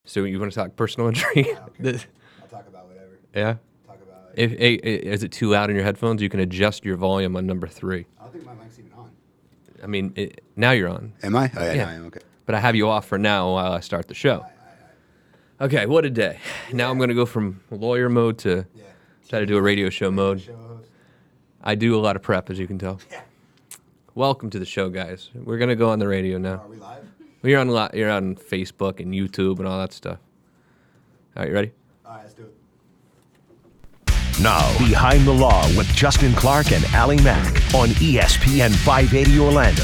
So you want to talk personal injury? Okay. I'll talk about whatever. Yeah? Talk about it. Is it too loud in your headphones? You can adjust your volume on number 3. I don't think my mic's even on. I mean, now you're on. Am I? Oh, yeah, Yeah. no, I am. Okay. But I have you off for now while I start the show. Okay, what a day. Now I'm going to go from lawyer mode to Yeah. try to do a radio show mode. Show host. I do a lot of prep, as you can tell. Yeah. Welcome to the show, guys. We're going to go on the radio now. Are we live? You're on Facebook and YouTube and all that stuff. All right, you ready? All right, let's do it. Now, Behind the Law with Justin Clark and Ali Mack on ESPN 580 Orlando.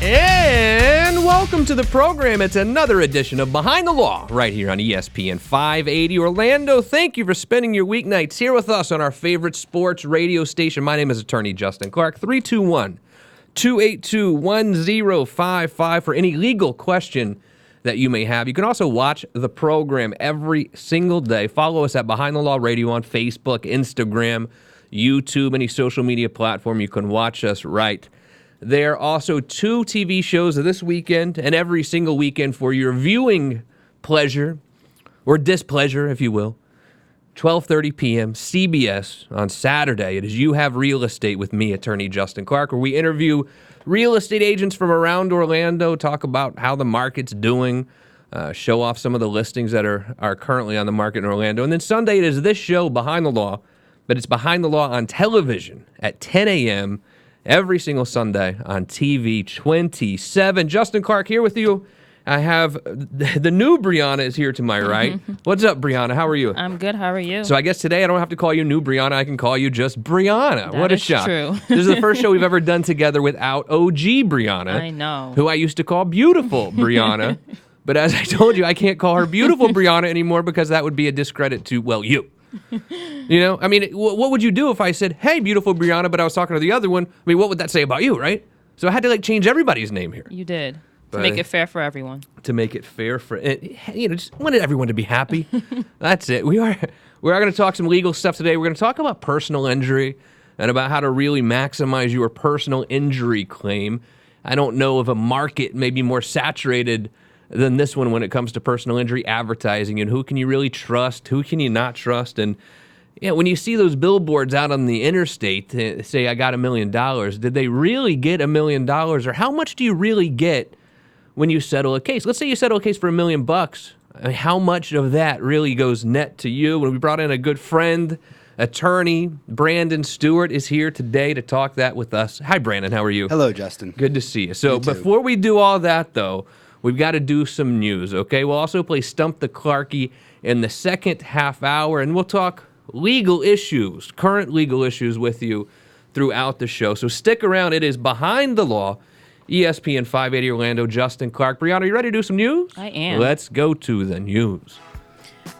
And welcome to the program. It's another edition of Behind the Law right here on ESPN 580 Orlando. Thank you for spending your weeknights here with us on our favorite sports radio station. My name is attorney Justin Clark. 321-282-1055 for any legal question that you may have. You can also watch the program every single day. Follow us at Behind the Law Radio on Facebook, Instagram, YouTube, any social media platform. You can watch us right there. Also, 2 TV shows this weekend and every single weekend for your viewing pleasure or displeasure, if you will. 12:30 p.m. CBS on Saturday. It is You Have Real Estate with me, attorney Justin Clark, where we interview real estate agents from around Orlando, talk about how the market's doing, show off some of the listings that are currently on the market in Orlando. And then Sunday it is this show, Behind the Law, but it's Behind the Law on television at 10 a.m. every single Sunday on TV 27. Justin Clark here with you. I have the new Brianna is here to my right. What's up, Brianna? How are you? I'm good. How are you? So I guess today I don't have to call you new Brianna. I can call you just Brianna. That What a is shock. true. This is the first show we've ever done together without OG Brianna. I know. Who I used to call beautiful Brianna. But as I told you, I can't call her beautiful Brianna anymore because that would be a discredit to, well, you. You know? I mean, what would you do if I said, hey, beautiful Brianna, but I was talking to the other one? I mean, what would that say about you, right? So I had to, change everybody's name here. You did. To But- make it fair for everyone. To make it fair for just wanted everyone to be happy. That's it. We are going to talk some legal stuff today. We're going to talk about personal injury and about how to really maximize your personal injury claim. I don't know if a market may be more saturated than this one when it comes to personal injury advertising and who can you really trust, who can you not trust, and when you see those billboards out on the interstate say I got $1 million, did they really get $1 million, or how much do you really get when you settle a case? Let's say you settle a case for $1 million. I mean, how much of that really goes net to you? When we brought in a good friend, attorney Brandon Stewart is here today to talk that with us. Hi, Brandon. How are you? Hello, Justin. Good to see you. So You too. before we do all that, though, we've got to do some news, okay? We'll also play Stump the Clarkie in the second half hour, and we'll talk legal issues, current legal issues with you throughout the show. So stick around. It is Behind the Law, ESPN 580 Orlando, Justin Clark. Brianna, you ready to do some news? I am. Let's go to the news.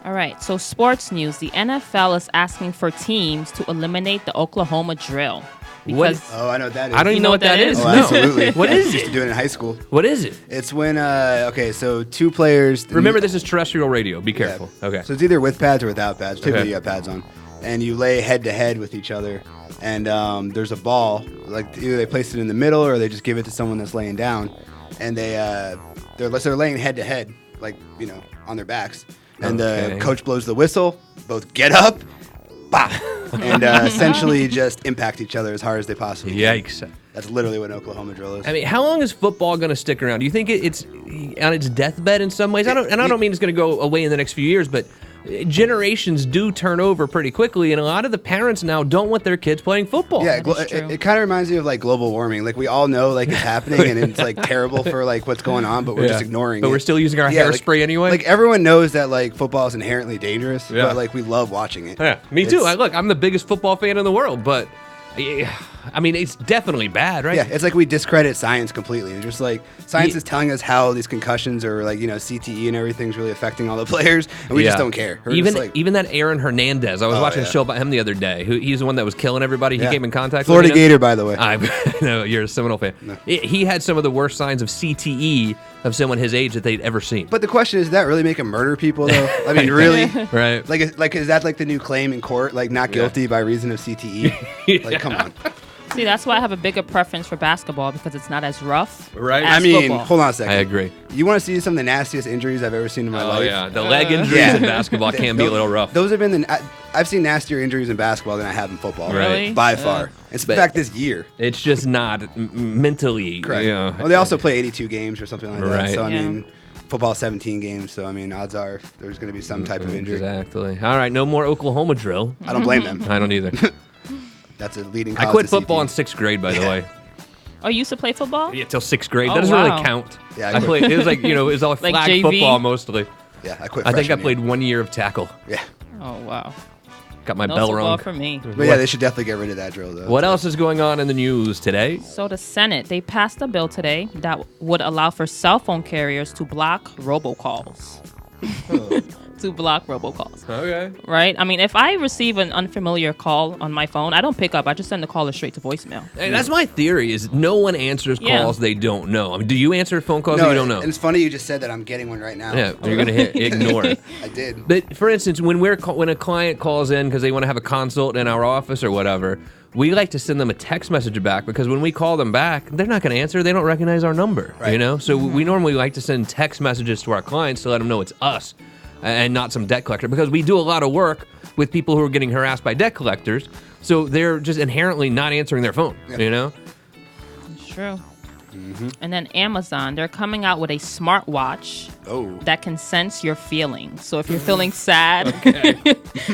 All right. So sports news. The NFL is asking for teams to eliminate the Oklahoma drill. Because Oh, I know what that is. I don't even know know what what that that is. is? Oh, No. absolutely. What is I used to it? do it in high school. What is it? It's when, so 2 players. Remember, this is terrestrial radio. Be Yeah. careful. Okay. So it's either with pads or without pads. Typically, Okay. you have pads on. And you lay head to head with each other. And there's a ball. Like, either they place it in the middle or they just give it to someone that's laying down. And they're laying head to head, on their backs. And Okay. the coach blows the whistle. Both get up, bop, and essentially just impact each other as hard as they possibly can. Yikes. That's literally what an Oklahoma drill is. I mean, how long is football going to stick around? Do you think it's on its deathbed in some ways? I don't mean it's going to go away in the next few years, but generations do turn over pretty quickly, and a lot of the parents now don't want their kids playing football. Yeah, That is it true. kind of reminds me of global warming. We all know it's happening and it's terrible for what's going on, but we're just ignoring But it. we're still using our Yeah, hairspray anyway. Everyone knows that football is inherently dangerous, Yeah. but we love watching it. Yeah, me too. It's- I'm the biggest football fan in the world, but I mean, it's definitely bad, right? Yeah, it's we discredit science completely. It's just science Ye- is telling us how these concussions or CTE and everything's really affecting all the players, and we just don't care. We're Even just even that Aaron Hernandez. I was Oh, watching a yeah. show about him the other day. He's the one that was killing everybody. He Yeah. came in contact Florida with. You know? Gator, by the way. I know you're a Seminole fan. He had some of the worst signs of CTE of someone his age that they'd ever seen. But the question is, does that really make him murder people, though? I mean, really? Right. Is that the new claim in court? Not guilty by reason of CTE? Come on. See, that's why I have a bigger preference for basketball because it's not as rough. Right. As I mean, football. hold on a second. I agree. You want to see some of the nastiest injuries I've ever seen in my life? Oh yeah, the leg injuries Yeah. in basketball can be a little rough. Those have been I've seen nastier injuries in basketball than I have in football. Right. Really? By far. In But- fact, this year. It's just not mentally. Correct. You know. Well, they also play 82 games or something like that. Right. So, I Yeah. mean, football 17 games. So, I mean, odds are there's going to be some type of injury. Exactly. All right, no more Oklahoma drill. I don't blame them. I don't either. That's a leading I cause quit of football in CP. 6th grade, by the way. Oh, you used to play football? Yeah, till 6th grade. Oh, That doesn't wow. really count. Yeah, I I quit. played. It was like it was all Like flag JV? football mostly. Yeah, I quit I think I freshman played year. 1 year of tackle. Yeah. Oh, wow. Got my No bell football rung. for me. But yeah, they should definitely get rid of that drill, though. What else is going on in the news today? So the Senate, they passed a bill today that would allow for cell phone carriers to block robocalls. To block robocalls, Okay. right? I mean, if I receive an unfamiliar call on my phone, I don't pick up. I just send the caller straight to voicemail. Hey, that's my theory. Is no one answers Yeah. calls they don't know. I mean, do you answer phone calls No, that you don't know? and it's funny you just said that. I'm getting one right now. Yeah, you're gonna hit ignore. I did. But for instance, when when a client calls in because they want to have a consult in our office or whatever, we like to send them a text message back because when we call them back, they're not going to answer. They don't recognize our number. You Right. know, so we normally like to send text messages to our clients to let them know it's us and not some debt collector because we do a lot of work with people who are getting harassed by debt collectors. So they're just inherently not answering their phone. You know. It's true. And then Amazon, they're coming out with a smartwatch Oh. that can sense your feelings. So if you're feeling sad,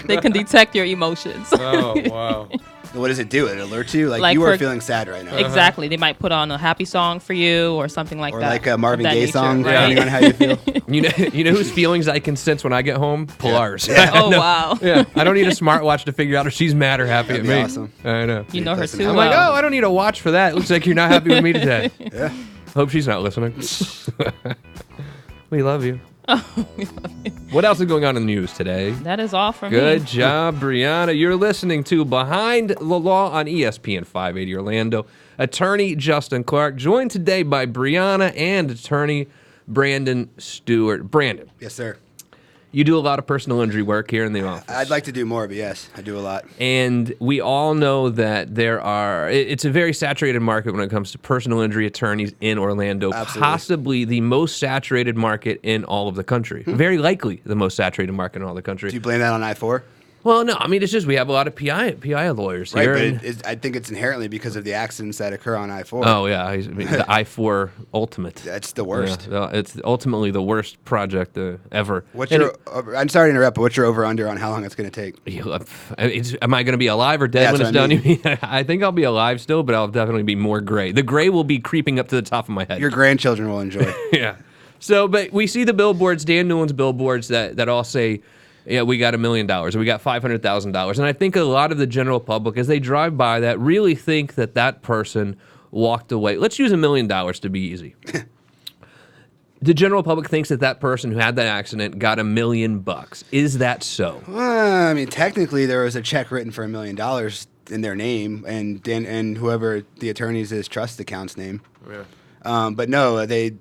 they can detect your emotions. Oh wow. What does it do? It alerts you? Like you for- are feeling sad right now. Exactly. They might put on a happy song for you or something like Or that. like a Marvin of that Gaye nature, song, right? depending on how you feel. You know whose feelings I can sense when I get home? Pilar's. Oh, wow. Yeah, I don't need a smartwatch to figure out if she's mad or happy That'd at be me. awesome. I know. You know her Listen, too I'm I'm well. like, oh, I don't need a watch for that. It looks like you're not happy with me today. Yeah. Hope she's not listening. We love you. What else is going on in the news today? That is all for Good me. job, Brianna. You're listening to Behind the Law on ESPN 580 Orlando. Attorney Justin Clark, joined today by Brianna and attorney Brandon Stewart. Brandon, Yes, sir. you do a lot of personal injury work here in the office. I'd like to do more, but yes, I do a lot. And we all know that it's a very saturated market when it comes to personal injury attorneys in Orlando. Absolutely. Possibly the most saturated market in all of the country. Very likely the most saturated market in all the country. Do you blame that on I-4? Well, no, I mean, it's just we have a lot of PI lawyers Right, here. but and- I think it's inherently because of the accidents that occur on I-4. oh, yeah, I mean, the I-4 Ultimate. That's the worst. Yeah, it's ultimately the worst project ever. What's And your? I'm sorry to interrupt, but what's your over/under on how long it's going to take? am I going to be alive or dead That's when it's what I done? mean. I think I'll be alive still, but I'll definitely be more gray. The gray will be creeping up to the top of my head. Your grandchildren will enjoy. Yeah. So, but we see the billboards, Dan Newland's billboards that all say, yeah, we got $1 million or we got $500,000. And I think a lot of the general public, as they drive by that, really think that person walked away. Let's use $1 million to be easy. The general public thinks that person who had that accident got $1 million. Is that so? I mean, technically, there was a check written for $1 million in their name, and whoever the attorney's trust account's name. Yeah. But no, they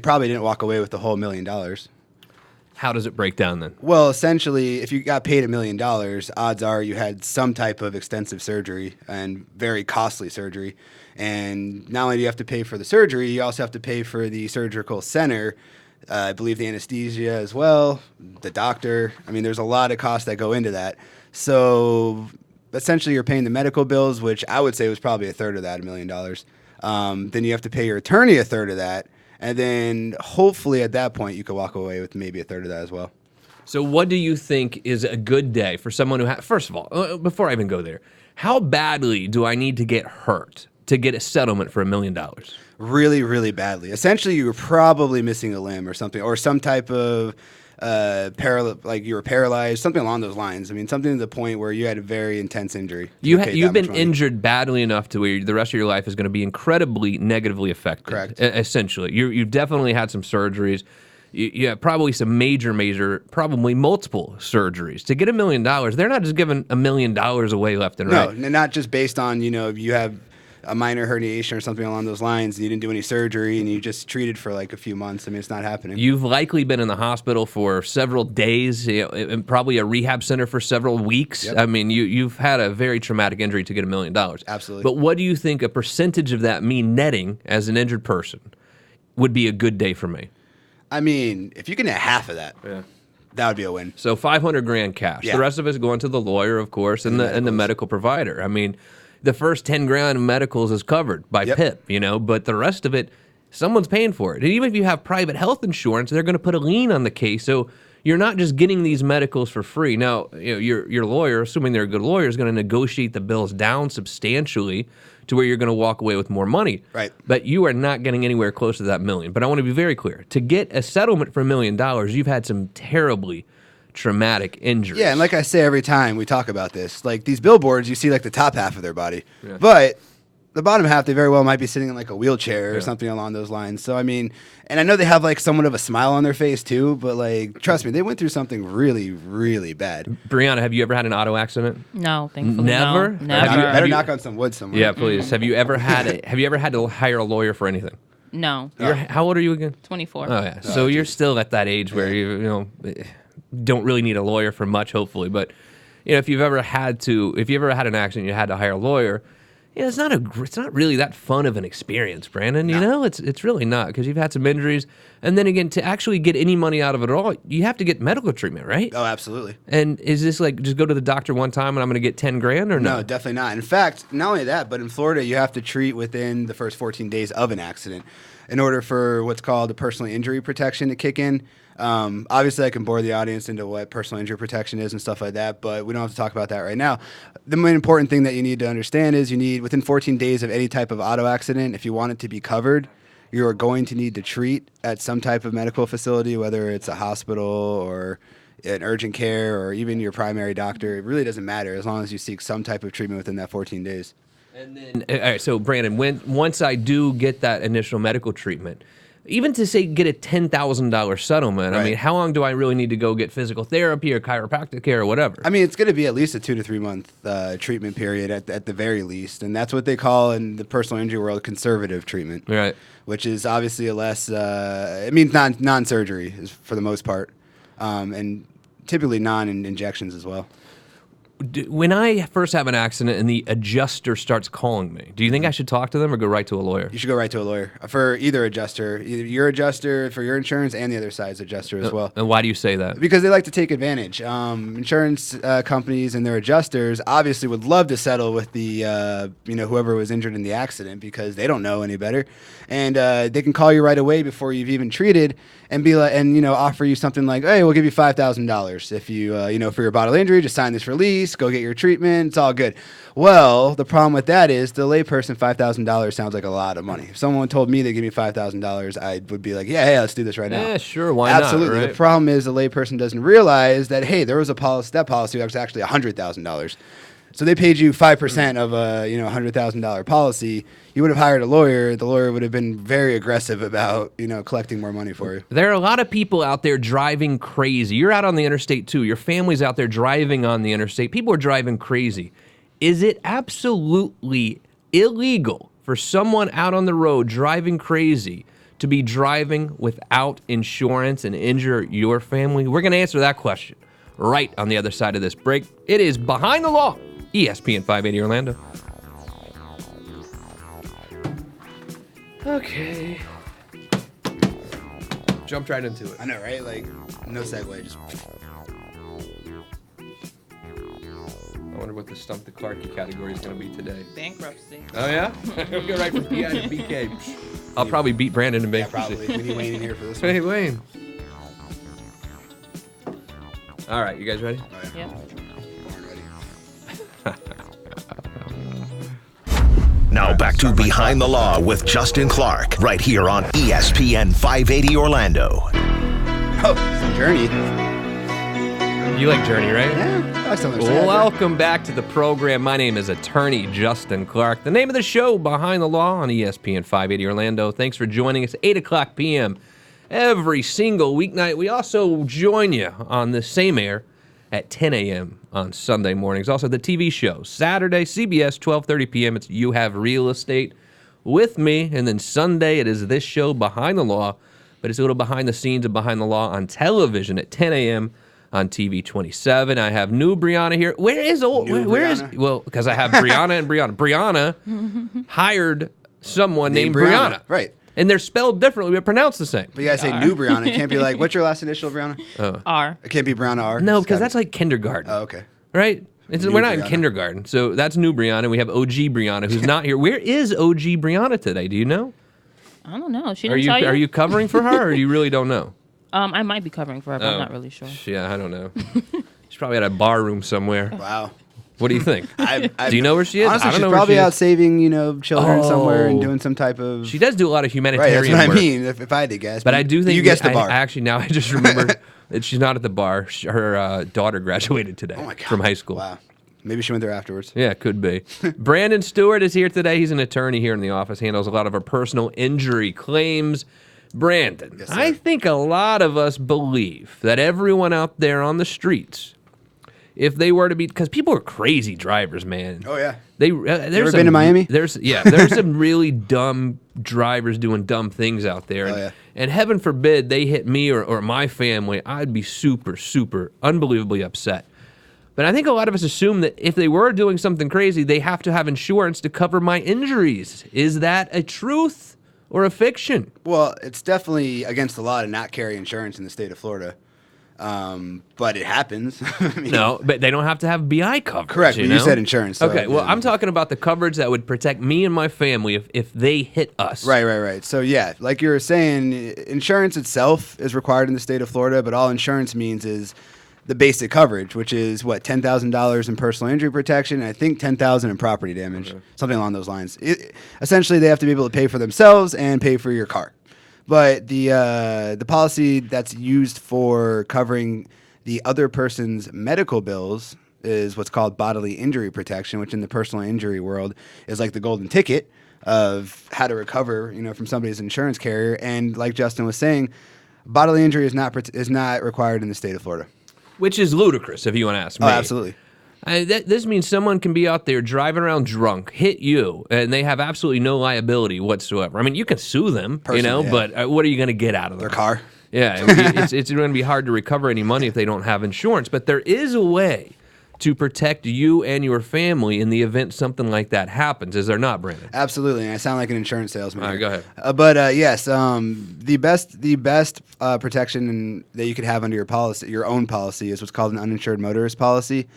probably didn't walk away with the whole $1 million. How does it break down then? Well, essentially, if you got paid $1 million, odds are you had some type of extensive surgery and very costly surgery. And not only do you have to pay for the surgery, you also have to pay for the surgical center. I believe the anesthesia as well, the doctor. I mean, there's a lot of costs that go into that. So essentially, you're paying the medical bills, which I would say was probably a third of that, $1 million. Then you have to pay your attorney a third of that. And then hopefully at that point, you could walk away with maybe a third of that as well. So what do you think is a good day for someone who first of all, before I even go there, how badly do I need to get hurt to get a settlement for $1 million? Really, really badly. Essentially, you were probably missing a limb or something, or some type of like you were paralyzed, something along those lines. I mean, something to the point where you had a very intense injury. You've been injured badly enough to where the rest of your life is going to be incredibly negatively affected. Correct. Essentially, you've definitely had some surgeries. You have probably some major, probably multiple surgeries. To get $1 million, they're not just giving $1 million away left and right. No, not just based on, you have a minor herniation or something along those lines, and you didn't do any surgery, and you just treated for like a few months. I mean, it's not happening. You've likely been in the hospital for several days, and probably a rehab center for several weeks. Yep. I mean, you've had a very traumatic injury to get $1 million. Absolutely. But what do you think a percentage of that me netting as an injured person would be a good day for me? I mean, if you can get half of that, that would be a win. So $500,000 cash. Yeah. The rest of it's going to the lawyer, of course, and the medical provider. I mean, the first $10,000 in medicals is covered by PIP, but the rest of it, someone's paying for it. And even if you have private health insurance, they're going to put a lien on the case. So you're not just getting these medicals for free. Now, your lawyer, assuming they're a good lawyer, is going to negotiate the bills down substantially to where you're going to walk away with more money. Right. But you are not getting anywhere close to that $1 million. But I want to be very clear. To get a settlement for $1 million, you've had some terribly traumatic injuries. Yeah, and like I say every time we talk about this, like these billboards, you see like the top half of their body, but the bottom half, they very well might be sitting in like a wheelchair or something along those lines. So, I mean, and I know they have like somewhat of a smile on their face too, but like, trust me, they went through something really, really bad. Brianna, have you ever had an auto accident? No, thankfully. Never? No, never. Better knock on some wood somewhere. Yeah, please. Have you ever had to hire a lawyer for anything? No. How old are you again? 24. Oh yeah. So you're still at that age where you don't really need a lawyer for much, hopefully. But if you've ever had an accident, you had to hire a lawyer. It's not really that fun of an experience, Brandon. It's really not, because you've had some injuries, and then again, to actually get any money out of it at all, you have to get medical treatment, right? Oh, absolutely. And is this like just go to the doctor one time and I'm going to get $10,000 or no? No, definitely not. In fact, not only that, but in Florida, you have to treat within the first 14 days of an accident in order for what's called a personal injury protection to kick in. Obviously, I can bore the audience into what personal injury protection is and stuff like that, but we don't have to talk about that right now. The main important thing that you need to understand is you need, within 14 days of any type of auto accident, if you want it to be covered, you are going to need to treat at some type of medical facility, whether it's a hospital or an urgent care or even your primary doctor. It really doesn't matter as long as you seek some type of treatment within that 14 days. And then, all right, so Brandon, once I do get that initial medical treatment, even to say get a $10,000 settlement, I mean, how long do I really need to go get physical therapy or chiropractic care or whatever? I mean, it's going to be at least a 2 to 3 month treatment period at the very least, and that's what they call in the personal injury world conservative treatment, right? Which is obviously a less, it means non-surgery for the most part, and typically non-injections as well. When I first have an accident and the adjuster starts calling me, do you think I should talk to them or go right to a lawyer? You should go right to a lawyer for either adjuster, either your adjuster for your insurance and the other side's adjuster as well. And why do you say that? Because they like to take advantage. Insurance companies and their adjusters obviously would love to settle with the whoever was injured in the accident because they don't know any better, and they can call you right away before you've even treated and be like, and offer you something like, hey, we'll give you $5,000 if you for your bodily injury, just sign this release. Go get your treatment. It's all good. Well, the problem with that is the layperson, $5,000 sounds like a lot of money. If someone told me they'd give me $5,000, I would be like, yeah, hey, let's do this right now. Yeah, sure, why not? Absolutely. Right? The problem is the layperson doesn't realize that, hey, there was a policy. That policy was actually $100,000. So they paid you 5% of a $100,000 policy. You would have hired a lawyer. The lawyer would have been very aggressive about collecting more money for you. There are a lot of people out there driving crazy. You're out on the interstate too. Your family's out there driving on the interstate. People are driving crazy. Is it absolutely illegal for someone out on the road driving crazy to be driving without insurance and injure your family? We're going to answer that question right on the other side of this break. It is Behind the Law, ESPN 580 Orlando. Okay. Jumped right into it. I know, right? Like, no segue. Just. I wonder what the Stump the Clarkie category is going to be today. Bankruptcy. Oh, yeah? We'll go right from PI to BK. I'll probably beat Brandon in Yeah, bankruptcy. probably. We need Wayne in here for this one. Hey, Wayne. All right, you guys ready? Oh, yeah. Yeah. Born ready. Now back to Behind the Law with Justin Clark, right here on ESPN 580 Orlando. Oh, some Journey. You like Journey, right? Yeah, I like some of their Welcome back to the program. My name is Attorney Justin Clark. The name of the show, Behind the Law on ESPN 580 Orlando. Thanks for joining us, 8 o'clock p.m. every single weeknight. We also join you on the same air at 10 a.m. on Sunday mornings. Also, the TV show, Saturday, CBS, 12:30 p.m. It's You Have Real Estate with me. And then Sunday, it is this show, Behind the Law. But it's a little behind the scenes of Behind the Law on television at 10 a.m. on TV 27. I have new Brianna here. Where is Brianna? Well, because I have Brianna and Brianna. Brianna hired someone named Brianna. Right. And they're spelled differently, but pronounced the same. But you gotta say new Brianna. It can't be like, what's your last initial, Brianna? R. It can't be Brianna R. No, It's because gotta that's like kindergarten. Oh, okay. Right? We're not in Brianna. kindergarten. So that's new Brianna. We have OG Brianna, who's not here. Where is OG Brianna today? Do you know? I don't know. She Are didn't you tell you? are you covering for her, or you really don't know? I might be covering for her, but I'm Oh. not really sure. Yeah, I don't know. She's probably at a bar room somewhere. Wow. What do you think? Do Do you know where she is? Honestly, I don't she's know where probably she is. out saving, children somewhere and Oh. doing some type of. She does do a lot of right, humanitarian that's what I work. mean. If I had to guess, But I do think you guessed the I bar. actually, now I just remembered that she's not at the bar. Her daughter graduated today Oh my God. from high school. Wow. Maybe she went there afterwards. Yeah, could be. Brandon Stewart is here today. He's an attorney here in the office, handles a lot of our personal injury claims. Brandon, Yes, sir. I think a lot of us believe that everyone out there on the streets, if they were to be, because people are crazy drivers, man. Oh yeah. There's ever been to Miami? There's some really dumb drivers doing dumb things out there. And, Oh, yeah. and heaven forbid they hit me or my family, I'd be super, super unbelievably upset. But I think a lot of us assume that if they were doing something crazy, they have to have insurance to cover my injuries. Is that a truth or a fiction? Well, it's definitely against the law to not carry insurance in the state of Florida. But it happens. I mean, No, but they don't have to have BI coverage. Correct, but you know? said insurance, so, Okay, well, yeah. I'm talking about the coverage that would protect me and my family if they hit us. Right. So yeah, like you were saying, insurance itself is required in the state of Florida, but all insurance means is the basic coverage, which is what, $10,000 in personal injury protection, and I think $10,000 in property damage, something along those lines. Essentially, they have to be able to pay for themselves and pay for your car. But the policy that's used for covering the other person's medical bills is what's called bodily injury protection, which in the personal injury world is like the golden ticket of how to recover, from somebody's insurance carrier. And like Justin was saying, bodily injury is not required in the state of Florida. Which is ludicrous, if you want to ask me. Oh, absolutely. This means someone can be out there driving around drunk, hit you, and they have absolutely no liability whatsoever. I mean, you can sue them, Personally, yeah. but what are you going to get out of them? Their car. Yeah, it's going to be hard to recover any money if they don't have insurance. But there is a way to protect you and your family in the event something like that happens. Is there not, Brandon? Absolutely, and I sound like an insurance salesman. All right, here. go ahead. Yes, the best protection that you could have under your own policy is what's called an uninsured motorist policy,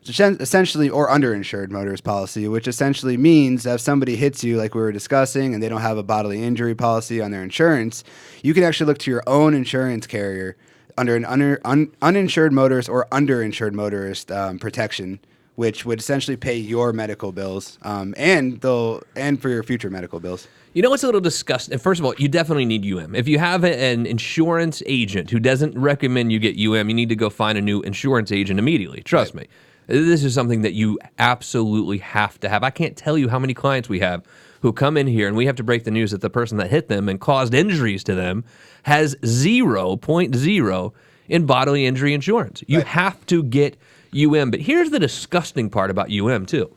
which essentially, or underinsured motorist policy, which essentially means that if somebody hits you, like we were discussing, and they don't have a bodily injury policy on their insurance, you can actually look to your own insurance carrier under an uninsured motorist or underinsured motorist protection, which would essentially pay your medical bills and for your future medical bills. You know what's a little disgusting? First of all, you definitely need UM. If you have an insurance agent who doesn't recommend you get UM, you need to go find a new insurance agent immediately. Trust me. This is something that you absolutely have to have. I can't tell you how many clients we have who come in here and we have to break the news that the person that hit them and caused injuries to them has 0.0 in bodily injury insurance. You have to get UM. But here's the disgusting part about UM, too.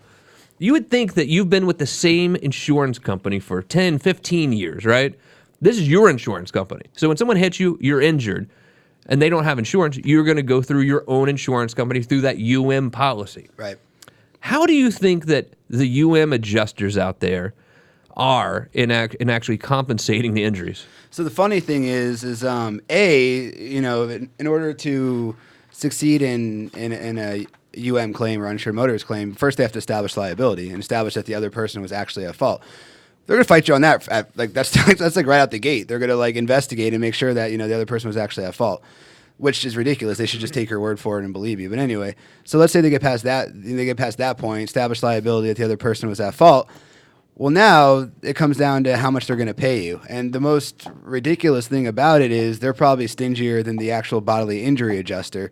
You would think that you've been with the same insurance company for 10, 15 years, right? This is your insurance company. So when someone hits you, you're injured, and they don't have insurance, you're going to go through your own insurance company through that UM policy. Right. How do you think that the UM adjusters out there are in actually compensating the injuries? So the funny thing is in order to succeed in a UM claim or uninsured motorist claim, first they have to establish liability and establish that the other person was actually at fault. They're gonna fight you on that. That's like right out the gate. They're gonna investigate and make sure that the other person was actually at fault, which is ridiculous. They should just take your word for it and believe you. But anyway, so let's say they get past that point, establish liability that the other person was at fault. Well, now it comes down to how much they're going to pay you. And the most ridiculous thing about it is they're probably stingier than the actual bodily injury adjuster.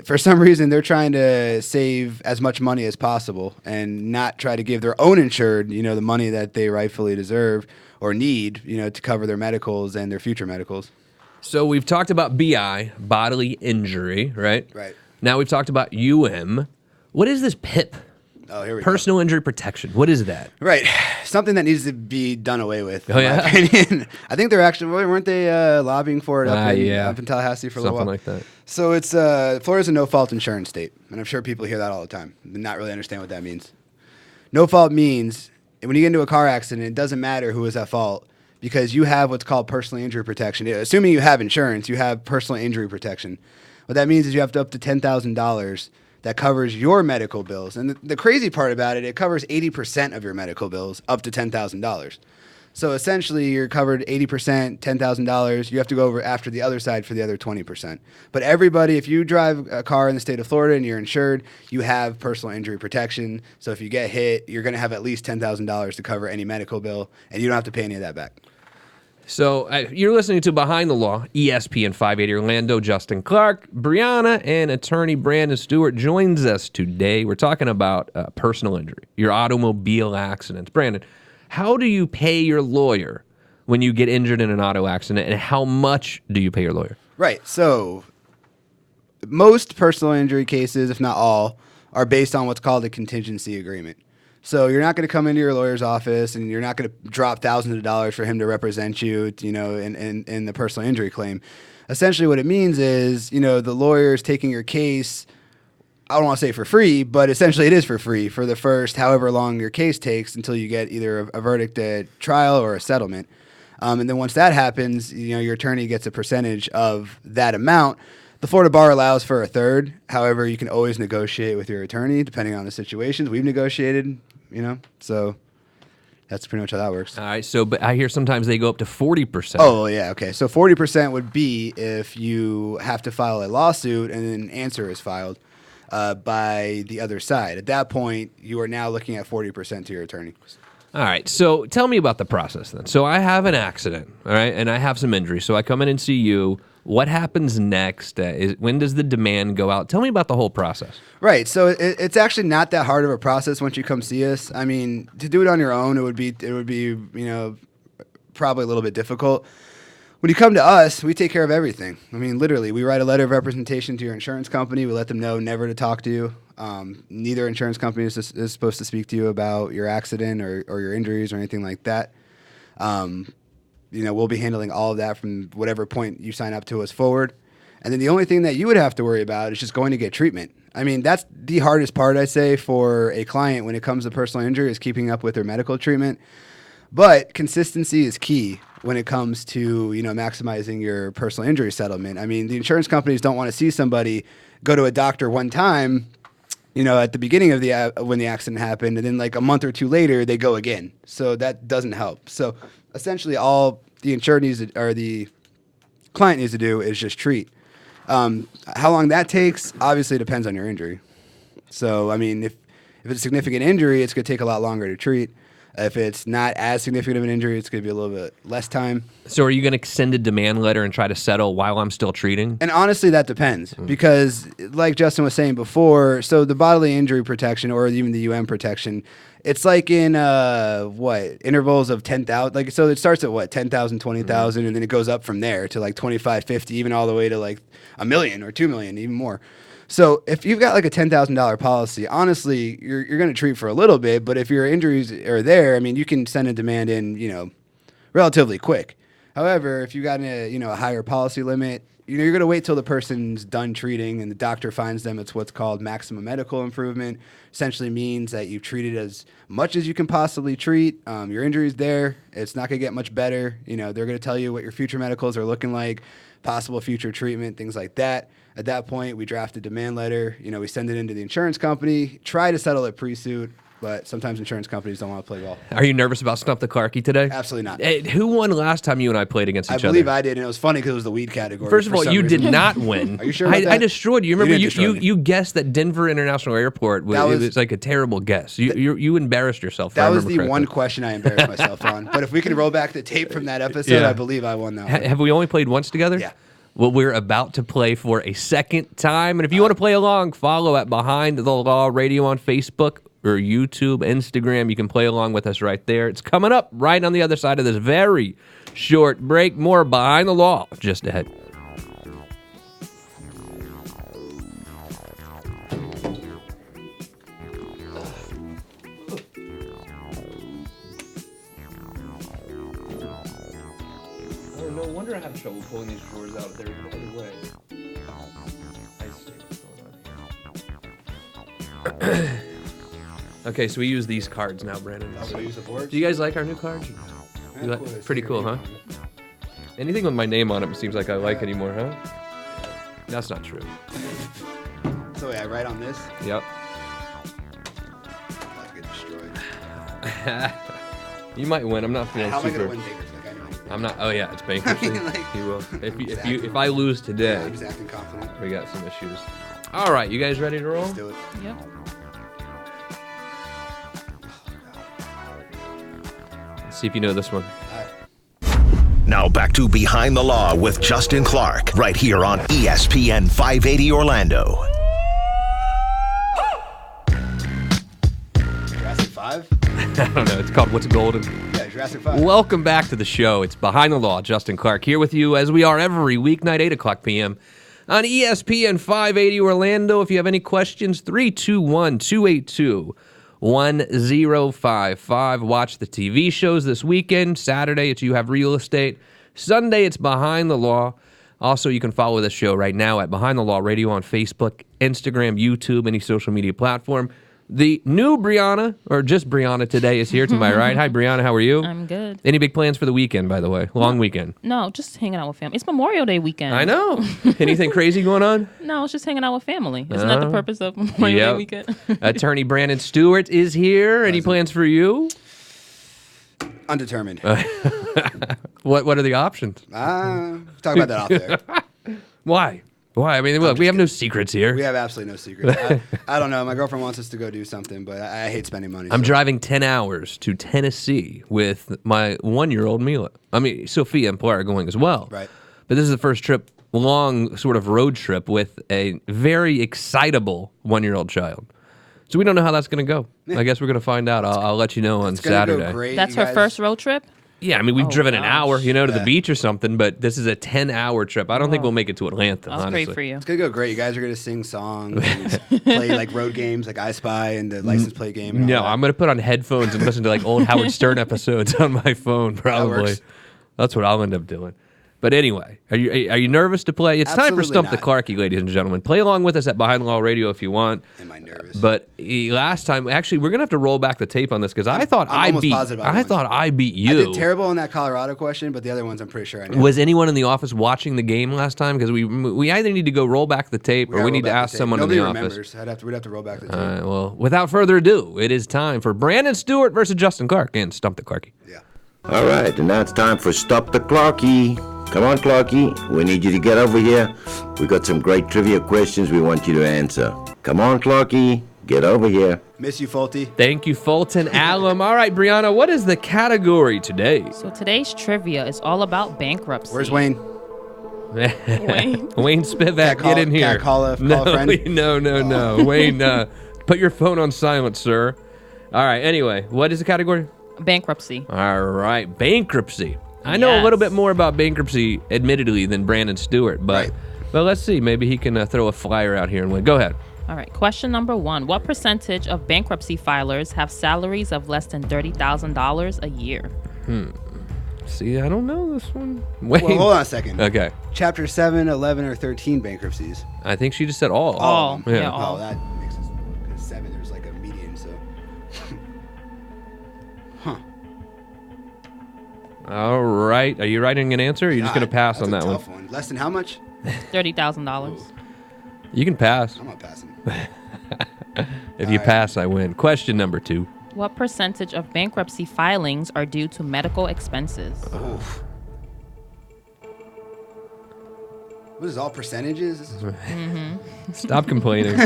For some reason, they're trying to save as much money as possible and not try to give their own insured, the money that they rightfully deserve or need, to cover their medicals and their future medicals. So we've talked about BI, bodily injury, right? Right. Now we've talked about What is this PIP? Oh, here we Personal injury protection. What is that? go. Right. Something that needs to be done away with, Oh, in yeah? my opinion. I think they're actually, weren't they lobbying for it up in Tallahassee for a little Something while? like that. So it's Florida's a no-fault insurance state, and I'm sure people hear that all the time and not really understand what that means. No fault means when you get into a car accident, it doesn't matter who is at fault because you have what's called personal injury protection. Assuming you have insurance, you have personal injury protection. What that means is you have up to $10,000 that covers your medical bills. And the crazy part about it covers 80% of your medical bills up to $10,000. So essentially, you're covered 80%, $10,000. You have to go over after the other side for the other 20%. But everybody, if you drive a car in the state of Florida and you're insured, you have personal injury protection. So if you get hit, you're going to have at least $10,000 to cover any medical bill, and you don't have to pay any of that back. So you're listening to Behind the Law, ESPN 580 Orlando. Justin Clark, Brianna, and attorney Brandon Stewart joins us today. We're talking about personal injury, your automobile accidents. Brandon, how do you pay your lawyer when you get injured in an auto accident, and how much do you pay your lawyer? Right. So most personal injury cases, if not all, are based on what's called a contingency agreement. So you're not going to come into your lawyer's office and you're not going to drop thousands of dollars for him to represent you, in the personal injury claim. Essentially what it means is, the lawyer is taking your case, I don't want to say for free, but essentially it is for free for the first however long your case takes until you get either a verdict at trial or a settlement. And then once that happens, your attorney gets a percentage of that amount. The Florida bar allows for a third. However, you can always negotiate with your attorney depending on the situations. We've negotiated, so that's pretty much how that works. All right, so but I hear sometimes they go up to 40%. Oh, yeah, okay. So 40% would be if you have to file a lawsuit and an answer is filed by the other side. At that point, you are now looking at 40% to your attorney. All right, so tell me about the process then. So I have an accident, all right, and I have some injury. So I come in and see you. What happens next? When does the demand go out? Tell me about the whole process. Right. So it's actually not that hard of a process once you come see us. I mean, to do it on your own, it would be probably a little bit difficult. When you come to us, we take care of everything. I mean, literally, we write a letter of representation to your insurance company. We let them know never to talk to you. Neither insurance company is supposed to speak to you about your accident or your injuries or anything like that. We'll be handling all of that from whatever point you sign up to us forward. And then the only thing that you would have to worry about is just going to get treatment. I mean, that's the hardest part, I say, for a client when it comes to personal injury is keeping up with their medical treatment. But consistency is key when it comes to, maximizing your personal injury settlement. I mean, the insurance companies don't want to see somebody go to a doctor one time, at the beginning of when the accident happened, and then like a month or two later, they go again. So that doesn't help. So essentially all the insured needs to, or the client needs to do is just treat. How long that takes obviously depends on your injury. So, I mean, if it's a significant injury, it's going to take a lot longer to treat. If it's not as significant of an injury, it's going to be a little bit less time. So are you going to send a demand letter and try to settle while I'm still treating? And honestly, that depends because like Justin was saying before, so the bodily injury protection or even the protection, it's like in intervals of 10,000. So it starts at 10,000, 20,000, and then it goes up from there to like 25, 50, even all the way to like $1 million or $2 million, even more. So if you've got like a $10,000 policy, honestly, you're going to treat for a little bit. But if your injuries are there, I mean, you can send a demand in, relatively quick. However, if you got a higher policy limit, you're going to wait till the person's done treating and the doctor finds them. It's what's called maximum medical improvement. Essentially means that you've treated as much as you can possibly treat. Your injury's there. It's not going to get much better. They're going to tell you what your future medicals are looking like, possible future treatment, things like that. At that point, we draft a demand letter. We send it into the insurance company, try to settle it pre-suit, but sometimes insurance companies don't want to play ball. Are you nervous about Stump the Clarky today? Absolutely not. Hey, who won last time you and I played against each other? I believe I did, and it was funny because it was the weed category. First of all, you did not win. Are you sure about that? I destroyed you. Remember, didn't destroy me. you guessed that Denver International Airport was, it was like a terrible guess. You embarrassed yourself. That was the one question I embarrassed myself on. But if we can roll back the tape from that episode, I believe I won that one. Have we only played once together? Yeah. Well, we're about to play for a second time. And if you want to play along, follow at Behind the Law Radio on Facebook or YouTube, Instagram. You can play along with us right there. It's coming up right on the other side of this very short break. More Behind the Law just ahead. No wonder I have trouble pulling these drawers out. There's no other way. I see what's going on here. Okay, so we use these cards now, Brandon. So we use the boards. Do you guys like our new cards? You like- Cool, it's pretty like cool, a huh? Anything with my name on it seems like I like anymore, huh? That's not true. So yeah, I write on this. Yep. I'll get destroyed. You might win. I'm not feeling How am I super. gonna win Baker's? Like I know. I'm not. Oh yeah, it's bankruptcy. I mean, like- You will. If I lose Yeah, today, I'm just acting confident. we got some issues. All right, you guys ready to roll? Let's do it. Yep. Let's see if you know this one. Now back to Behind the Law with Justin Clark, right here on ESPN 580 Orlando. Jurassic 5? I don't know. It's called What's Golden. Yeah, Jurassic 5. Welcome back to the show. It's Behind the Law. Justin Clark here with you as we are every weeknight, 8 o'clock p.m. on ESPN 580 Orlando. If you have any questions, 321-282-1055. Watch the TV shows this weekend. Saturday, it's You Have Real Estate. Sunday, it's Behind the Law. Also, you can follow the show right now at Behind the Law Radio on Facebook, Instagram, YouTube, any social media platform. The new Brianna, or just Brianna today, is here to my right. Hi, Brianna. How are you? I'm good. Any big plans for the weekend, by the way? Long weekend. No, just hanging out with family. It's Memorial Day weekend. I know. Anything crazy going on? No, it's just hanging out with family. Isn't that the purpose of Memorial Day Yep. weekend? Attorney Brandon Stewart is here. Any plans for you? Undetermined. What are the options? Talk about that off there. Why? Why? I mean, look, we have no secrets here. We have absolutely no secrets. I don't know. My girlfriend wants us to go do something, but I hate spending money. I'm so- driving 10 hours to Tennessee with my 1-year-old Mila. I mean, Sophia and Paul are going as well. Right. But this is the first trip, long sort of road trip with a very excitable 1-year-old child. So we don't know how that's going to go. I guess we're going to find out. I'll let you know on It's gonna Saturday. Go great. That's you her guys. first road trip? Yeah, I mean, we've driven an gosh. hour, to the Yeah. beach or something, but this is a 10-hour trip. I don't think we'll make it to Atlanta, That's honestly. great for you. It's gonna go great. You guys are gonna sing songs, and play like road games, like I Spy and the license plate game. And No, all that. I'm going to put on headphones and listen to like old Howard Stern episodes on my phone, probably. works. That's what I'll end up doing. But anyway, are you nervous to play? It's time for Absolutely Stump the not. Clarky, ladies and gentlemen. Play along with us at Behind the Law Radio if you want. Am I nervous? But last time, actually, we're gonna have to roll back the tape on this because I thought I'm I almost beat. positive I I won. thought I beat I you. did terrible on that Colorado question, but the other ones I'm pretty sure I knew. Was anyone in the office watching the game last time? Because we either need to go roll back the tape or gotta we roll need to back the ask tape. someone Nobody in the office. remembers. We'd have to roll back the tape. All right, well, without further ado, it is time for Brandon Stewart versus Justin Clark and Stump the Clarky. Yeah. All right, and now it's time for Stop the Clarky. Come on, Clarky. We need you to get over here. We got some great trivia questions we want you to answer. Come on, Clarky. Get over here. Miss you, Fulty. Thank you, Fulton Alum. All right, Brianna, what is the category today? So today's trivia is all about bankruptcy. Where's Wayne? Wayne? Wayne Spivak, Can I get in here. call a no, friend? no. Wayne, put your phone on silent, sir. All right, anyway, what is the category? Bankruptcy. All right, bankruptcy. I know a little Yes. bit more about bankruptcy, admittedly, than Brandon Stewart, but Right. well, let's see. Maybe he can throw a flyer out here and win. Go ahead. All right, question number 1. What percentage of bankruptcy filers have salaries of less than $30,000 a year? See, I don't know this one. Wayne. Well, hold on a second. Okay. Chapter 7, 11, or 13 bankruptcies. I think she just said all. All. Yeah. Yeah, all. Oh, that makes sense. Because 7, there's like a median, so. Huh. All right. Are you writing an answer or are you just going to pass That's on a that one? tough one. Less than how much? $30,000. You can pass. I'm not passing. If you pass, I win. Question number 2. What percentage of bankruptcy filings are due to medical expenses? Oof. What is all percentages? This is- Stop complaining.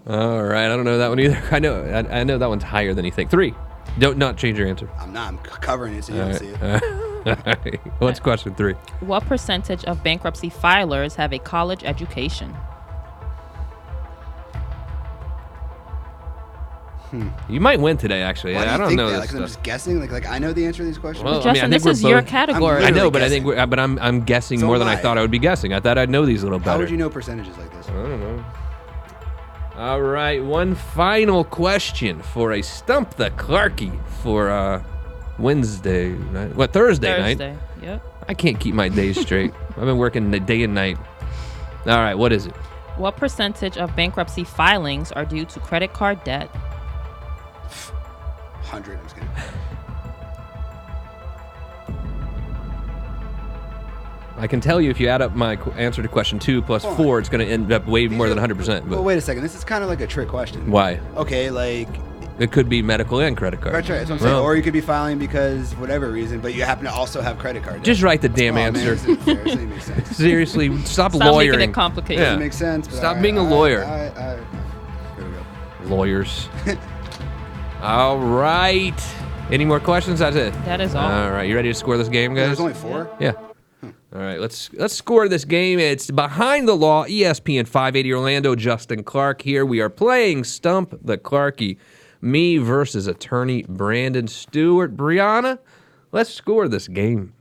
All right. I don't know that one either. I know that one's higher than you think. 3. Don't not change your answer. I'm not. I'm covering it so you don't see it. All right. What's question 3? What percentage of bankruptcy filers have a college education? You might win today, actually. Why do I you don't think know that? this Like, I'm stuff. just guessing. Like I know the answer to these questions. Well, I mean, Justin, think this is we're your both- category. I know, literally but I think guessing. I'm guessing So more than am I I. thought I would be guessing. I thought I'd know these a little better. How would you know percentages like this? I don't know. All right, one final question for a Stump the Clarky for Wednesday night. What, Thursday night? Thursday. Yep. I can't keep my days straight. I've been working the day and night. All right, what is it? What percentage of bankruptcy filings are due to credit card debt? 100. I'm just kidding. I can tell you if you add up my answer to question 2 plus Hold on. 4, it's going to end up way more than 100%. Well, But wait a second. This is kind of like a trick question. why? Okay, like, It could be medical and credit card. that's right. That's what I'm saying. Well, Or you could be filing because whatever reason, but you happen to also have credit card debt. just write the damn Oh, man, answer. this isn't fair. This doesn't make sense. Seriously, stop Stop lawyering. making it complicated. Yeah. Doesn't make sense. But Stop all being a all lawyer. all right. Here we go. Lawyers. All right. Any more questions? That's it. That is all. All right. You ready to score this game, guys? There's only 4? Yeah. All right, let's score this game. It's Behind the Law, ESPN 580 Orlando. Justin Clark here. We are playing Stump the Clarky. Me versus attorney Brandon Stewart. Brianna, let's score this game.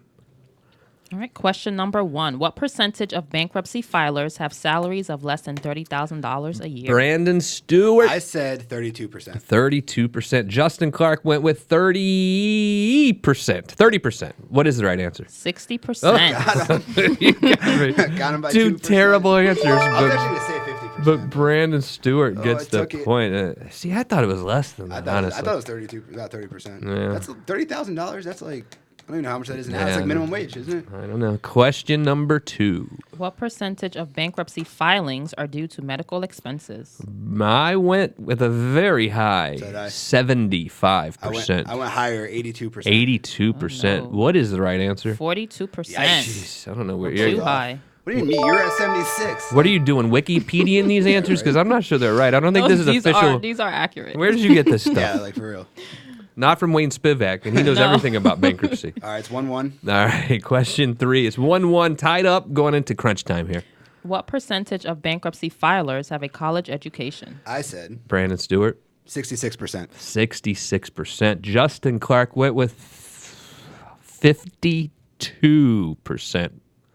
All right. Question number 1. What percentage of bankruptcy filers have salaries of less than $30,000 a year? Brandon Stewart, I said 32%. 32%. Justin Clark went with 30%. 30%. What is the right answer? 60%. You got me. Got him by Two 2%. terrible answers, I was but actually going to say 50%. But Brandon Stewart gets I the took it. point. See, I thought it was less than I that, thought, honestly. I thought it was 32, not 30%. Yeah. That's $30,000. That's like, I don't even know how much that is now. It's Yeah. like minimum wage, isn't it? I don't know. Question number 2. What percentage of bankruptcy filings are due to medical expenses? I went with a very high So did I. 75%. I went higher, 82%. 82%. Oh, no. What is the right answer? 42%. Jeez, I don't know where Too you're. high. What do you mean? You're at 76. What are you doing? Wikipediaing these answers? Because I'm not sure they're right. I don't think No, this is these official. These are accurate. Where did you get this stuff? Yeah, like for real. Not from Wayne Spivak, and he knows No. everything about bankruptcy. All right, it's 1-1. All right, question 3. It's 1-1, tied up, going into crunch time here. What percentage of bankruptcy filers have a college education? I said Brandon Stewart. 66%. 66%. Justin Clark went with 52%.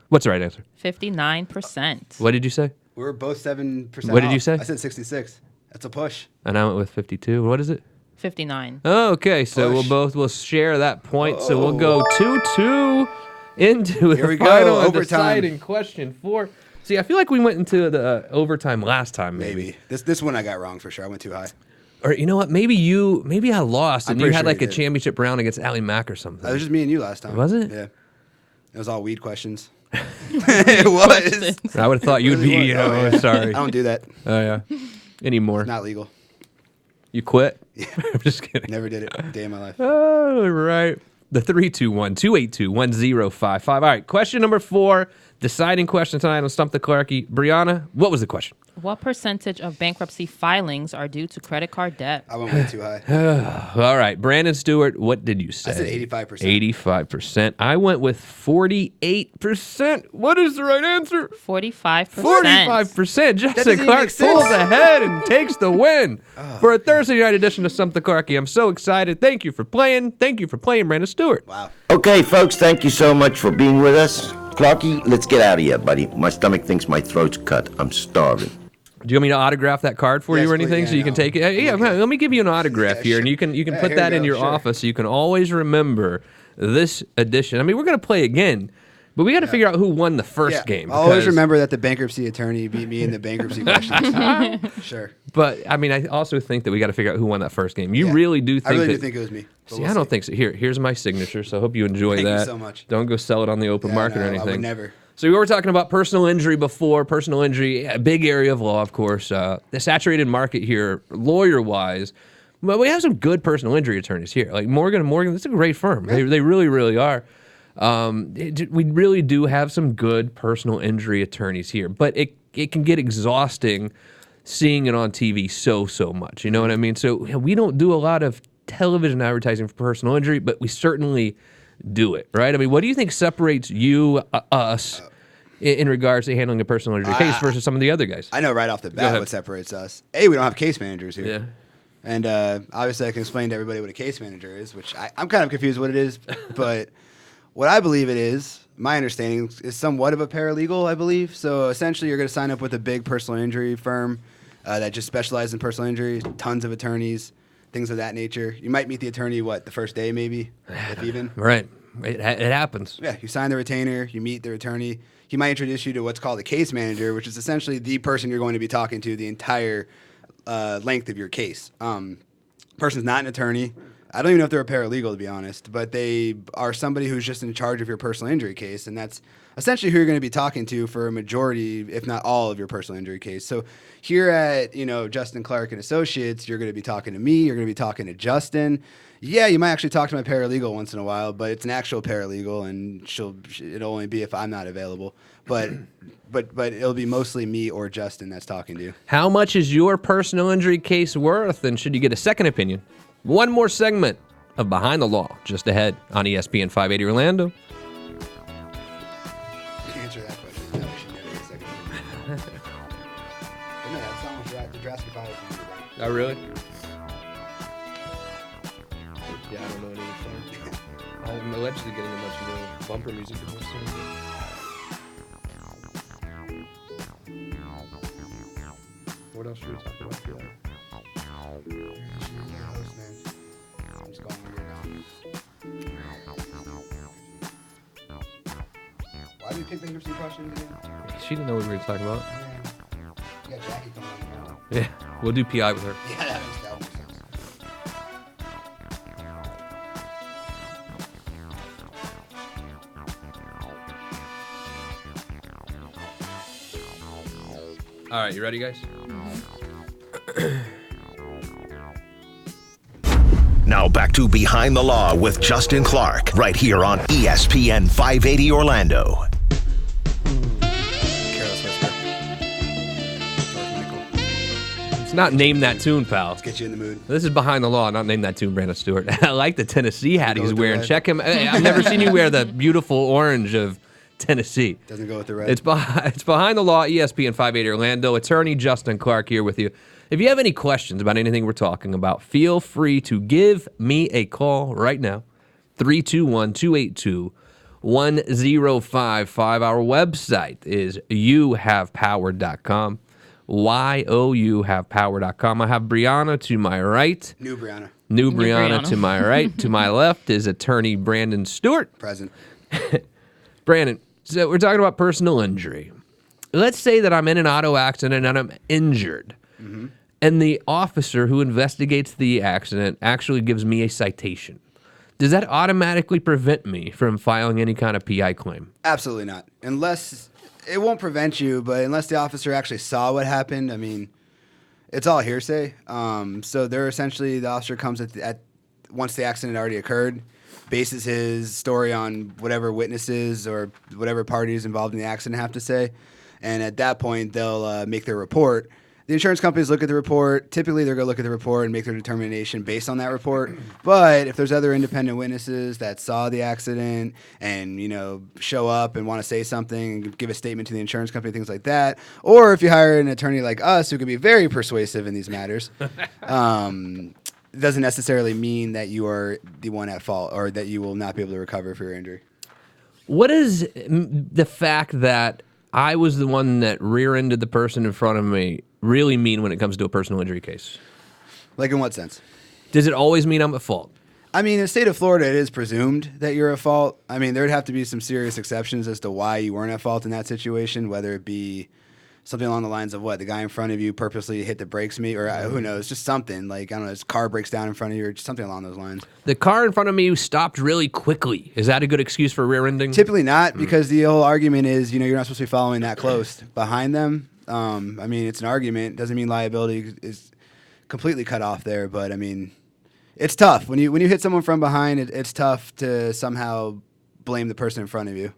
What's the right answer? 59%. What did you say? We were both 7%. What did you off. say? I said 66. That's a push. And I went with 52. What is it? 59. Okay, so Push. we'll share that point. So we'll go 2-2 into Here the we go, final and overtime. deciding question 4. See, I feel like we went into the overtime last time, maybe. Maybe. This one I got wrong for sure. I went too high. Or you know what? Maybe I lost I'm and you pretty had sure like you a did. championship round against Ally Mack or something. That was just me and you last time. Was it? Yeah. It was all weed questions. It was. I would have thought you would be, Really was. Oh, yeah. sorry. I don't do that. Oh, yeah. Anymore. Not legal. You quit? I'm just kidding. Never did it a day in my life. Oh, right. The 321-282-1055. All right, question number 4. Deciding question tonight on Stump the Clarky. Brianna, what was the question? What percentage of bankruptcy filings are due to credit card debt? I went way too high. All right, Brandon Stewart, what did you say? I said 85%. 85%. I went with 48%. What is the right answer? 45%. 45%. Justin doesn't even Clark make sense. pulls ahead and takes the win for a Thursday night edition of Stump the Clarky. I'm so excited. Thank you for playing. Thank you for playing, Brandon Stewart. Wow. Okay, folks, thank you so much for being with us. Clarky, let's get out of here, buddy. My stomach thinks my throat's cut. I'm starving. Do you want me to autograph that card for Yes, you or please. anything Yeah, so you can no. take it? Yeah, let me give you an autograph Yeah, here, and sure. you can Yeah, put here that you in go, your sure. office so you can always remember this edition. I mean, we're going to play again, but we got to figure out who won the first game. I'll always because- remember that the bankruptcy attorney beat me in the bankruptcy questions. Sure. But I mean, I also think that we got to figure out who won that first game. You Yeah. really do think I really that? do think it was me. but See, we'll I don't think so. Here's my signature. So I hope you enjoy Thank you that. so much. Don't go sell it on the open Yeah, market no, or I anything. would never. So we were talking about personal injury before. Personal injury, a big area of law, of course. The saturated market here, lawyer-wise. But we have some good personal injury attorneys here. Like Morgan & Morgan, this is a great firm. They really, really are. We really do have some good personal injury attorneys here. But it can get exhausting seeing it on TV so much. You know what I mean? So we don't do a lot of television advertising for personal injury, but we certainly do it, right? I mean, what do you think separates you, us, in regards to handling a personal injury case versus some of the other guys? I know right off the ahead. bat what separates us. A, we don't have case managers here. Yeah. And obviously, I can explain to everybody what a case manager is, which I'm kind of confused what it is. But what I believe it is, my understanding, is somewhat of a paralegal, I believe. So essentially, you're going to sign up with a big personal injury firm that just specializes in personal injury, tons of attorneys. things of that nature. You might meet the attorney, the first day maybe, if even. Right. It happens. Yeah, you sign the retainer, you meet the attorney. He might introduce you to what's called a case manager, which is essentially the person you're going to be talking to the entire length of your case. Person's not an attorney. I don't even know if they're a paralegal, to be honest, but they are somebody who's just in charge of your personal injury case, and that's essentially who you're going to be talking to for a majority, if not all, of your personal injury case. So here at Justin Clark and Associates, you're going to be talking to me. You're going to be talking to Justin. Yeah, you might actually talk to my paralegal once in a while, but it's an actual paralegal, and it'll only be if I'm not available. But it'll be mostly me or Justin that's talking to you. How much is your personal injury case worth, and should you get a second opinion? One more segment of Behind the Law just ahead on ESPN 580 Orlando. Answer that question. No, we should never get a second opinion. But no, that's not what the Jurassic Park is. Oh, really? Yeah, I don't know any of the I'm allegedly getting a bunch of bumper music for this soon. What else should we talk about for that? I'm just going weird now. Why do you pick bankruptcy questions again? She didn't know what we were talking about. You got Jackie coming on now. Yeah, we'll do PI with her. Yeah, that makes sense. All right, you ready, guys? Now back to Behind the Law with Justin Clark, right here on ESPN 580 Orlando. Careless Whisper. George Michael. It's not Name That Tune, pal. Get you in the mood. This is Behind the Law, not Name That Tune, Brandon Stewart. I like the Tennessee hat Go he's with the wearing. red. Check him. Hey, I've never seen you wear the beautiful orange of Tennessee. Doesn't go with the red. It's Behind the Law, ESPN 580 Orlando. Attorney Justin Clark here with you. If you have any questions about anything we're talking about, feel free to give me a call right now. 321-282-1055. Our website is youhavepower.com. youhavepower.com. I have Brianna to my right. New Brianna. New Brianna Brianna. to my right. To my left is attorney Brandon Stewart. Present. Brandon, so we're talking about personal injury. Let's say that I'm in an auto accident and I'm injured. Mm-hmm. And the officer who investigates the accident actually gives me a citation. Does that automatically prevent me from filing any kind of PI claim? Absolutely not. Unless it won't prevent you, but unless the officer actually saw what happened, I mean, it's all hearsay. So they're essentially, the officer comes at once the accident already occurred, bases his story on whatever witnesses or whatever parties involved in the accident have to say, and at that point they'll make their report. The insurance companies look at the report. Typically, they're going to look at the report and make their determination based on that report. But if there's other independent witnesses that saw the accident and, show up and want to say something, give a statement to the insurance company, things like that, or if you hire an attorney like us who can be very persuasive in these matters, it doesn't necessarily mean that you are the one at fault or that you will not be able to recover for your injury. What is the fact that I was the one that rear-ended the person in front of me really mean when it comes to a personal injury case? Like in what sense? Does it always mean I'm at fault? I mean, in the state of Florida, it is presumed that you're at fault. I mean, there'd have to be some serious exceptions as to why you weren't at fault in that situation, whether it be something along the lines of the guy in front of you purposely hit the brakes or who knows, just something like, I don't know, his car breaks down in front of you or just something along those lines. The car in front of me stopped really quickly. Is that a good excuse for rear-ending? Typically not, because the whole argument is, you're not supposed to be following that close behind them. I mean, it's an argument. Doesn't mean liability is completely cut off there, but I mean, it's tough when you hit someone from behind. It's tough to somehow blame the person in front of you,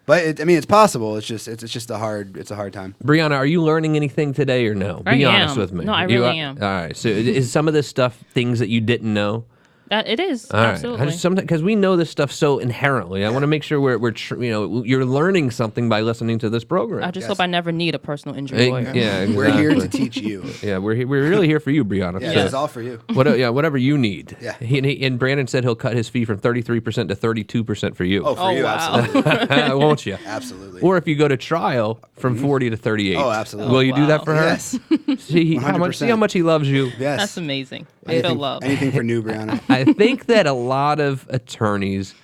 but it's possible. It's just a hard time. Brianna, are you learning anything today or no? I Be am. honest with me. No, I You really are? am. All right. So is some of this stuff things that you didn't know? It is. All right. Absolutely. Because we know this stuff so inherently. I want to make sure you're learning something by listening to this program. I just hope I never need a personal injury lawyer. Yeah, exactly. We're here to teach you. Yeah, we're really here for you, Brianna. Yeah, So it's all for you. whatever you need. Yeah. And Brandon said he'll cut his fee from 33% to 32% for you. Oh, for you, wow. absolutely. Won't you? Absolutely. Or if you go to trial, from 40 to 38. Oh, absolutely. Will you do that wow. for her? Yes. See how much 100%. he loves you. Yes. That's amazing. I feel love. Anything for new, Brianna. I think that a lot of attorneys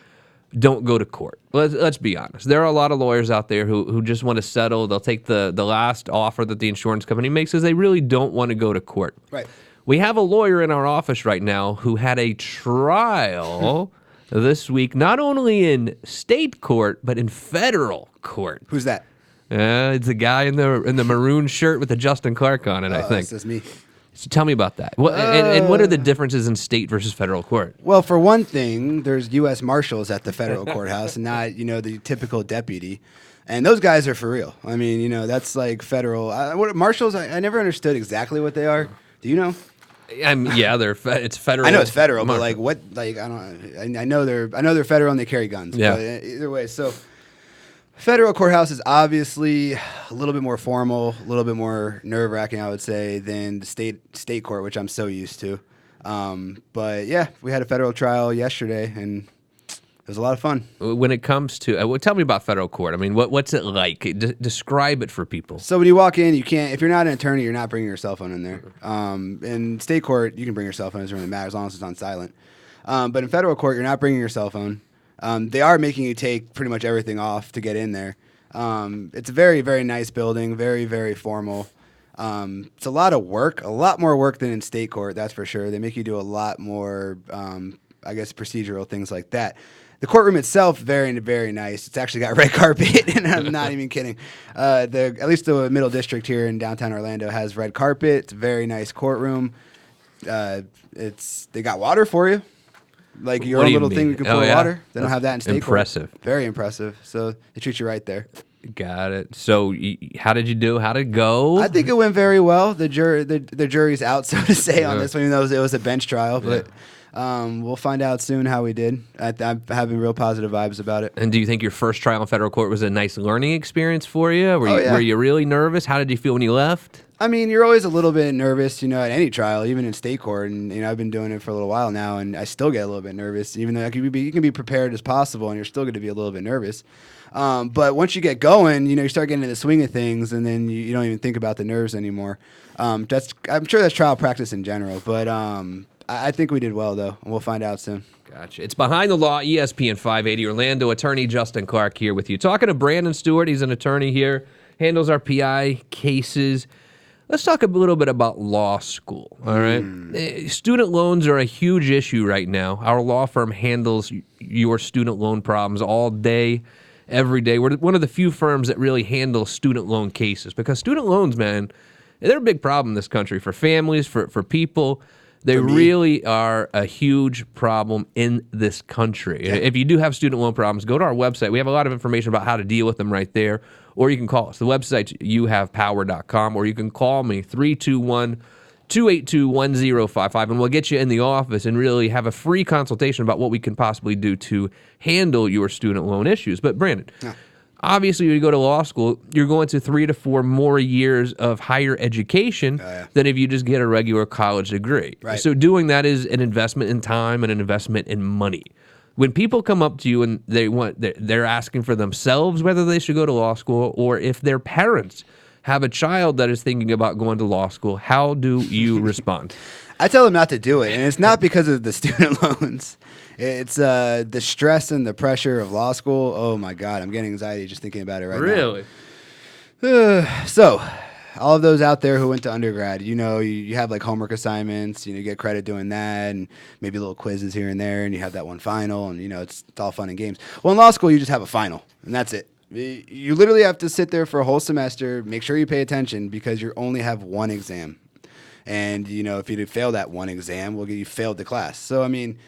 don't go to court. Let's be honest. There are a lot of lawyers out there who just want to settle. They'll take the last offer that the insurance company makes because they really don't want to go to court. Right. We have a lawyer in our office right now who had a trial this week, not only in state court, but in federal court. Who's that? It's a guy in the maroon shirt with the Justin Clark on it, I think. That's me. So tell me about that. And what are the differences in state versus federal court? Well, for one thing, there's U.S. Marshals at the federal courthouse and not, the typical deputy. And those guys are for real. I mean, that's like federal. Marshals, I never understood exactly what they are. Do you know? Yeah, it's federal. I know it's federal, but marshal. like what? Like I don't. I know they're federal and they carry guns. Yeah. But either way, so federal courthouse is obviously a little bit more formal, a little bit more nerve wracking, I would say, than the state court, which I'm so used to. But yeah, we had a federal trial yesterday, and it was a lot of fun. When it comes to, tell me about federal court. I mean, what's it like? Describe it for people. So when you walk in, you can't. If you're not an attorney, you're not bringing your cell phone in there. In state court, you can bring your cell phone. It doesn't really matter as long as it's on silent. But in federal court, you're not bringing your cell phone. They are making you take pretty much everything off to get in there. It's a very, very nice building, very, very formal. It's a lot of work, a lot more work than in state court, that's for sure. They make you do a lot more, I guess, procedural things like that. The courtroom itself, very, very nice. It's actually got red carpet, and I'm not even kidding. At least the Middle District here in downtown Orlando has red carpet. It's a very nice courtroom. They got water for you. Like your What do own you little mean? thing you can Oh, pour yeah? water. They don't have that in state Impressive. court. Very impressive. So they treat you right there. Got it. So how did you do? How did it go? I think it went very well. The jury's out, so to say, on this one, even though it was a bench trial. But we'll find out soon how we did. I'm having real positive vibes about it. And do you think your first trial in federal court was a nice learning experience for you? Yeah. Were you really nervous? How did you feel when you left? I mean, you're always a little bit nervous, at any trial, even in state court. And, I've been doing it for a little while now, and I still get a little bit nervous, even though you can be prepared as possible, and you're still going to be a little bit nervous. But once you get going, you start getting in the swing of things, and then you don't even think about the nerves anymore. I'm sure that's trial practice in general, but I think we did well, though, and we'll find out soon. Gotcha. It's Behind the Law, ESPN 580 Orlando. Attorney Justin Clark here with you. Talking to Brandon Stewart. He's an attorney here, handles our PI cases. Let's talk a little bit about law school, all right? Student loans are a huge issue right now. Our law firm handles your student loan problems all day, every day. We're one of the few firms that really handle student loan cases because student loans, man, they're a big problem in this country for families, for people. They really are a huge problem in this country. Yeah. If you do have student loan problems, go to our website. We have a lot of information about how to deal with them right there. Or you can call us. The website's youhavepower.com, or you can call me, 321-282-1055, and we'll get you in the office and really have a free consultation about what we can possibly do to handle your student loan issues. But Brandon, obviously when you go to law school, you're going to 3 to 4 more years of higher education than if you just get a regular college degree. Right. So doing that is an investment in time and an investment in money. When people come up to you and they're asking for themselves whether they should go to law school, or if their parents have a child that is thinking about going to law school, how do you respond? I tell them not to do it, and it's not because of the student loans. It's the stress and the pressure of law school. Oh my God, I'm getting anxiety just thinking about it right now. Really? So, all of those out there who went to undergrad, you have like homework assignments, you get credit doing that, and maybe little quizzes here and there, and you have that one final, and it's all fun and games. Well, in law school, you just have a final, and that's it. You literally have to sit there for a whole semester, make sure you pay attention, because you only have one exam. And, if you fail that one exam, you failed the class. So, I mean,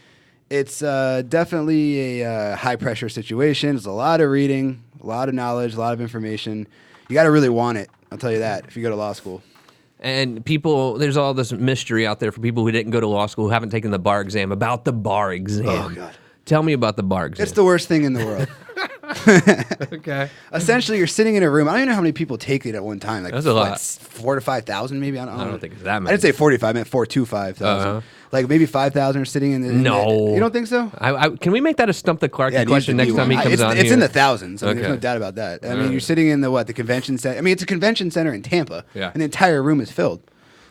it's definitely a high-pressure situation. There's a lot of reading, a lot of knowledge, a lot of information. You got to really want it. I'll tell you that, if you go to law school. And people, there's all this mystery out there for people who didn't go to law school, who haven't taken the bar exam, about the bar exam. Oh, God. Tell me about the bar exam. It's the worst thing in the world. okay. Essentially, you're sitting in a room. I don't even know how many people take it at one time. Like That's a lot. what, 4,000 to 5,000 maybe. I don't know. think it's that many. I didn't say 45. I meant 4,000 to 5,000. Uh-huh. Like maybe 5,000 are sitting in the. No. You don't think so? Can we make that a Stump the Clark Yeah, it needs question to be next time he one. comes on It's here? in the thousands. I mean, Okay. there's no doubt about that. I mean, you're sitting in the convention center. I mean, it's a convention center in Tampa. Yeah. And the entire room is filled.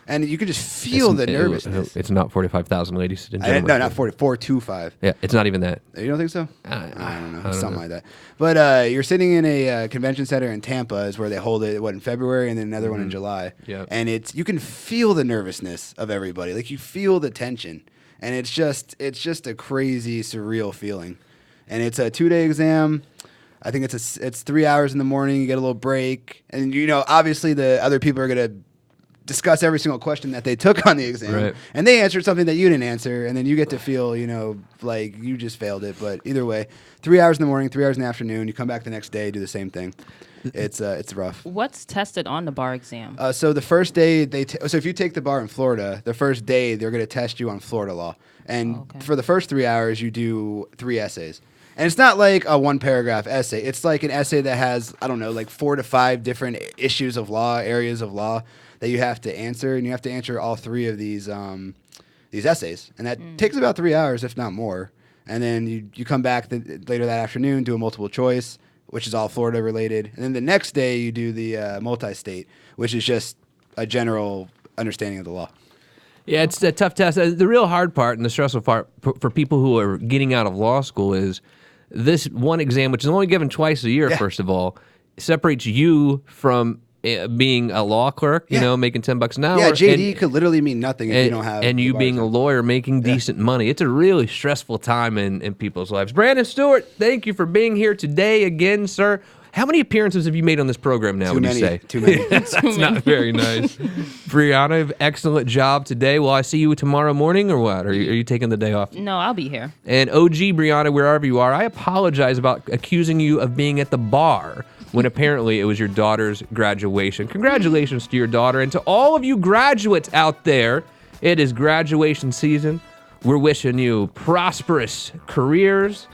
And you can just feel the nervousness. It's not 45,000, ladies and No, gentlemen. not 4 to 5. Yeah, it's not even that. You don't think so? I don't know. don't Something know. like that. But you're sitting in a convention center in Tampa is where they hold it, in February, and then another one in July. Yep. And you can feel the nervousness of everybody. Like, you feel the tension. And it's just a crazy, surreal feeling. And it's a 2-day exam. I think it's 3 hours in the morning. You get a little break. And, obviously the other people are going to discuss every single question that they took on the exam. Right. And they answered something that you didn't answer, and then you get to feel, like you just failed it. But either way, 3 hours in the morning, 3 hours in the afternoon, you come back the next day, do the same thing. It's rough. What's tested on the bar exam? So the first day, so if you take the bar in Florida, the first day they're going to test you on Florida law. And Okay. for the first 3 hours, you do 3 essays. And it's not like a 1-paragraph essay. It's like an essay that has, I don't know, like 4 to 5 different issues of law, areas of law that you have to answer. And you have to answer all 3 of these essays. And that takes about 3 hours, if not more. And then you come back later that afternoon, do a multiple choice, which is all Florida related. And then the next day you do the multi-state, which is just a general understanding of the law. Yeah, it's a tough test. The real hard part and the stressful part for people who are getting out of law school is this one exam, which is only given twice a year, Yeah. first of all, separates you from being a law clerk, Yeah. making $10 an hour. Yeah, JD could literally mean nothing if you don't have. And the you bar being a exam. lawyer making decent money. It's a really stressful time in people's lives. Brandon Stewart, thank you for being here today again, sir. How many appearances have you made on this program now, Too would many. you say? Too many. That's not very nice. Brianna, excellent job today. Will I see you tomorrow morning or what? Are you taking the day off? No, I'll be here. And OG Brianna, wherever you are, I apologize about accusing you of being at the bar when apparently it was your daughter's graduation. Congratulations to your daughter. And to all of you graduates out there, it is graduation season. We're wishing you prosperous careers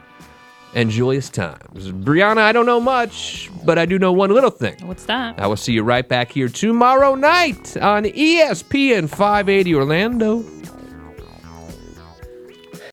and joyous times. Brianna, I don't know much, but I do know one little thing. What's that? I will see you right back here tomorrow night on ESPN 580 Orlando.